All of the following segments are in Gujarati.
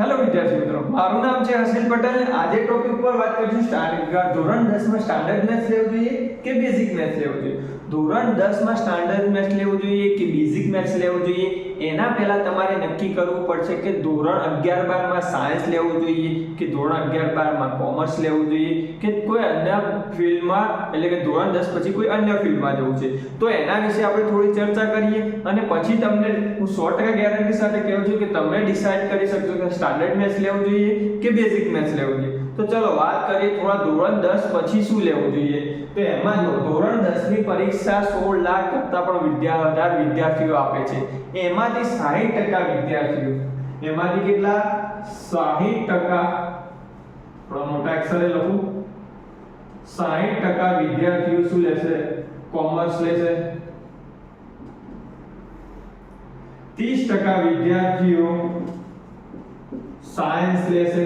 હેલો વિદ્યાર્થી મિત્રો, મારું નામ છે હસીલ પટેલ અને આજે ટોપિક પર વાત કરીશું ધોરણ 10 માં સ્ટાન્ડર્ડ મેથ્સ લેવું જોઈએ કે બેઝિક મેથ્સ લેવું જોઈએ. ધોરણ 10 માં સ્ટાન્ડર્ડ મેથ્સ લેવું જોઈએ કે બેઝિક મેથ્સ લેવું જોઈએ એના પહેલા તમારે નક્કી કરવું પડશે કે ધોરણ 11 12 માં સાયન્સ લેવું જોઈએ કે ધોરણ 11 12 માં કોમર્સ લેવું જોઈએ કે કોઈ અન્ય ફિલ્ડમાં એટલે કે ધોરણ 10 પછી કોઈ અન્ય ફિલ્ડમાં જવું છે. તો એના વિશે આપણે થોડી ચર્ચા કરીએ અને પછી તમને હું 100% ગેરંટી સાથે કહું છું કે તમે ડિસાઈડ કરી શકશો કે સ્ટાન્ડર્ડ મેથ્સ લેવું જોઈએ કે બેઝિક મેથ્સ લેવું જોઈએ. તો ચલો વાત કરીએ થોડા ધોરણ 10 પછી શું લેવું જોઈએ. તો એમાં જો ધોરણ 10 ની પરીક્ષા 16 લાખ કરતા પણ વધારે વિદ્યાર્થીઓ આપે છે. એમાંથી 60% વિદ્યાર્થીઓ, એમાંથી કેટલા 60%, થોડા મોટા અક્ષરે લખું, 60% વિદ્યાર્થીઓ શું લેશે? કોમર્સ લેશે. 30% વિદ્યાર્થીઓ સાયન્સ લેશે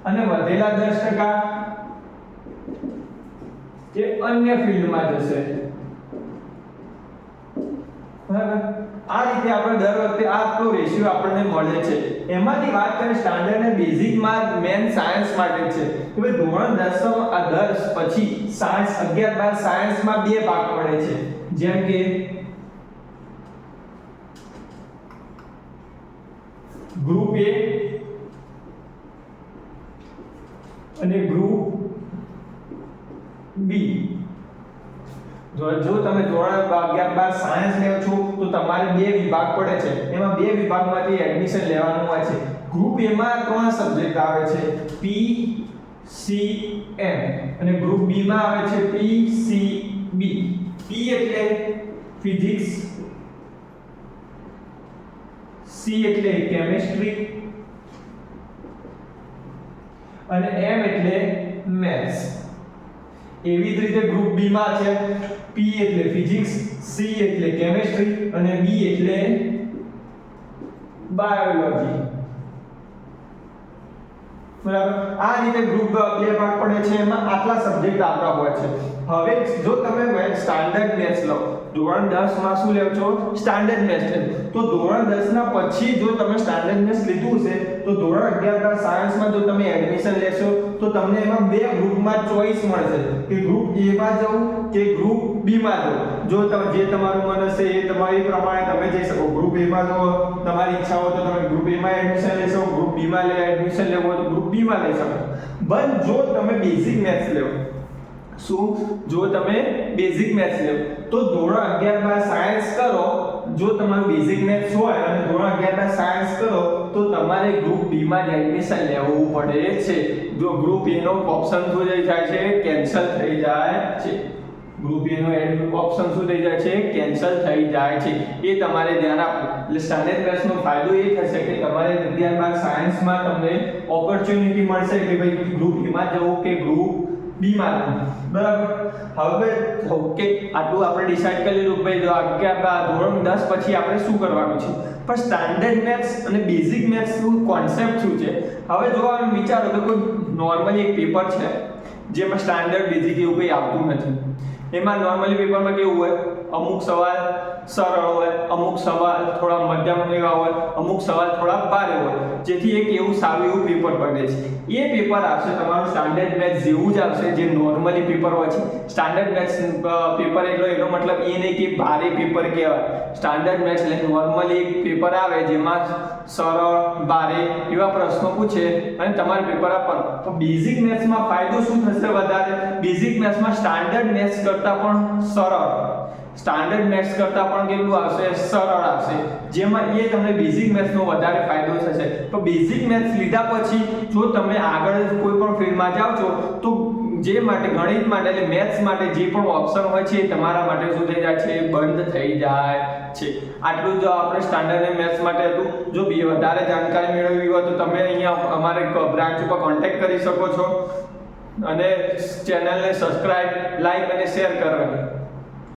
અને વધેલા 10% જે અન્ય ફિલ્ડમાં જશે. બરાબર, આ રીતે આપણે દર વખતે આટલો રેશિયો આપણને મળે છે. એમાંથી વાત કરીએ સ્ટાન્ડર્ડ અને બેઝિક માં મેન સાયન્સ માટે છે કે ભાઈ ધોરણ 10 પછી સાયન્સ 11 12 સાયન્સ માં બે ભાગ પડે છે, જેમ કે ગ્રુપ A અને ગ્રુપ B. જો તમે ધોરણ 11 12 સાયન્સ લેવો છો તો તમારે બે વિભાગ પડે છે. એમાં બે વિભાગમાંથી એડમિશન લેવાનું હોય છે. ગ્રુપ A માં 3 સબ્જેક્ટ આવે છે, P C M, અને ગ્રુપ B માં આવે છે P C B. P એટલે ફિઝિક્સ, C એટલે કેમિસ્ટ્રી અને M એટલે મેથ્સ. એવી જ રીતે ગ્રુપ B માં છે P એટલે ફિઝિક્સ, C એટલે કેમિસ્ટ્રી અને B એટલે બાયોલોજી. બરાબર, આ રીતે ગ્રુપ બે ભાગ પડે છે. એમાં આટલા સબ્જેક્ટ આવતા હોય છે. હવે જો તમે સ્ટાન્ડર્ડ મેથ્સ લો, ધોરણ 10 માં શું લેવો છો? સ્ટાન્ડર્ડ મેથ્સ લે. તો ધોરણ 10 ના પછી જો તમે સ્ટાન્ડર્ડ મેથ્સ લીધું છે તો ધોરણ 11 12 સાયન્સ માં જો તમે એડમિશન લેશો તો તમને એમાં બે ગ્રુપમાં ચોઈસ મળશે કે ગ્રુપ A માં જવું કે ગ્રુપ B માં જવું. જો તમે જે તમારું મન હશે એ તમારી પ્રમાણે તમે જઈ શકો. ગ્રુપ A માં જો તમારી ઈચ્છા હોય તો તમે ગ્રુપ A માં એડમિશન લેશો, ગ્રુપ B માં એડમિશન લેવું હોય તો ગ્રુપ B માં લઈ શકો. પણ જો તમે બેઝિક મેથ્સ લેવો, શું જો તમે બેઝિક મેથ્સ લેવો તો ધોરણ 11 12 સાયન્સ કરો, જો તમારું બેઝિક મેથ્સ હોય અને ધોરણ 11 12 સાયન્સ કરો તો તમારે ગ્રુપ B માં જ એડમિશન લેવું પડે છે. જો ગ્રુપ A નો ઓપ્શન શું થઈ જાય છે? કેન્સલ થઈ જાય છે. ગ્રુપ A નો ઓપ્શન શું થઈ જાય છે? કેન્સલ થઈ જાય છે. એ તમારે ધ્યાન આપવું. એટલે સ્ટાન્ડર્ડ મેથ્સ નો ફાયદો એ થશે કે તમારે 11 12 સાયન્સ માં તમને ઓપોર્ચ્યુનિટી મળશે કે ભાઈ ગ્રુપ A માં જવું કે ગ્રુપ B માં જવું. બરાબર, હવે ઓકે, આટલું આપણે ડિસાઈડ કરી લીધું ભાઈ ધોરણ 10 પછી આપણે શું કરવાનું છે. પણ સ્ટાન્ડર્ડ મેથ્સ અને બેઝિક મેથ્સ નું કોન્સેપ્ટ શું છે? હવે જો આમ વિચારો તો કોઈ નોર્મલી એક પેપર છે જેમાં સ્ટાન્ડર્ડ બેઝિક એવું કંઈ આવતું નથી. એમાં નોર્મલી પેપરમાં કેવું હોય, અમુક સવાલ સરળ હોય, અમુક સવાલ થોડા મધ્યમ એવા હોય, અમુક સવાલ થોડા ભારે હોય, જેથી એક એવું સારું એવું પેપર બને છે. એ પેપર આવશે તમારું સ્ટાન્ડર્ડ મેથ્સ જેવું જ આવશે જે નોર્મલી પેપર હોય છે. સ્ટાન્ડર્ડ મેથ્સ પેપર એટલે એનો મતલબ એ નહીં કે ભારે પેપર કહેવાય. સ્ટાન્ડર્ડ મેથ્સ એટલે નોર્મલી એક પેપર આવે જેમાં સરળ ભારે એવા પ્રશ્નો પૂછે અને તમારે પેપર આપવાનું. તો બેઝિક મેથ્સમાં ફાયદો શું થશે વધારે? બેઝિક મેથ્સમાં સ્ટાન્ડર્ડ મેથ્સ કરતાં પણ સરળ, સ્ટાન્ડર્ડ મેથ્સ કરતાં પણ કેટલું આવશે? સરળ આવશે. જેમાં એ તમને બેઝિક મેથ્સનો વધારે ફાયદો થશે. તો બેઝિક મેથ્સ લીધા પછી જો તમે આગળ કોઈ પણ ફિલ્ડમાં જાઓ છો તો જે માટે ગણિત માટે એટલે મેથ્સ માટે જે પણ ઓપ્શન હોય છે એ તમારા માટે શું થઈ જાય છે? બંધ થઈ જાય છે. આટલું જો આપણે સ્ટાન્ડર્ડ મેથ્સ માટે હતું. જો વધારે જાણકારી મેળવવી હોય તો તમે અહીંયા અમારે બ્રાન્ચ ઉપર કોન્ટેક્ટ કરી શકો છો અને ચેનલને સબસ્ક્રાઇબ, લાઈક અને શેર કરવાની